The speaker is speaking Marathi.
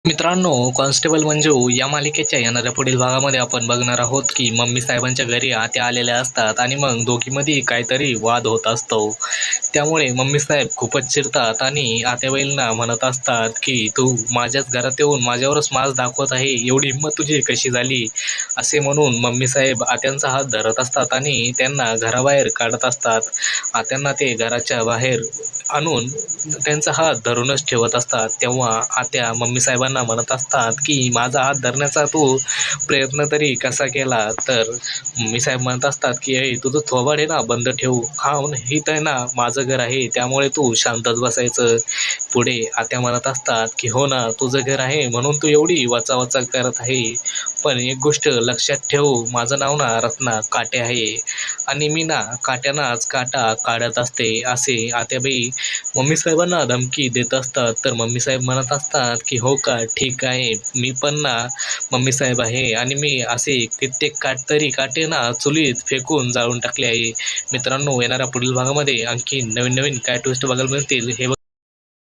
मित्रांनो, कॉन्स्टेबल मंजू या मालिकेच्या येणाऱ्या पुढील भागामध्ये आपण बघणार आहोत की मम्मी साहेबांच्या घरी आत्या आलेल्या असतात आणि मग दोघींमध्ये काहीतरी वाद होत असतो. त्यामुळे मम्मी साहेब खूपच चिडतात आणि आत्याबाईंना म्हणत असतात की तू माझ्याच घरात येऊन माझ्यावरच माज दाखवत आहे, एवढी हिंमत तुझी कशी झाली? असे म्हणून मम्मी साहेब आत्यांचा हात धरत असतात आणि त्यांना घराबाहेर काढत असतात. आत्यांना ते घराच्या बाहेर आणून त्यांचा हात धरूनच ठेवत असतात. तेव्हा आत्या मम्मी साहेबांना म्हणत असतात की माझा हात धरण्याचा तू प्रयत्न तरी कसा केला? तर मम्मी साहेब म्हणत असतात की "ऐ तुझं थोबाड आहे ना बंद ठेवू. हा ही तर आहे ना माझं घर आहे, त्यामुळे तू शांतच बसायचं." पुढे आत्या म्हणत असतात की "हो ना, तुझं घर आहे म्हणून तू एवढी वचावचा करत आहे. पण एक गोष्ट लक्षात ठेव, माझं नाव ना रत्ना काटे आहे आणि मी ना काट्यानाच काटा काढत असते." असे आत्याबाई मम्मी साहेबांना धमकी देत असतात. तर मम्मी साहेब म्हणत असतात की "हो का? ठीक आहे. मी पण ना मम्मी साहेब आहे आणि मी असे कित्येक काटे ना चुलीत फेकून जाळून टाकले आहे." मित्रांनो, येणाऱ्या पुढील भागामध्ये आणखी नवीन नवीन काय ट्विस्ट बघायला मिळतील हे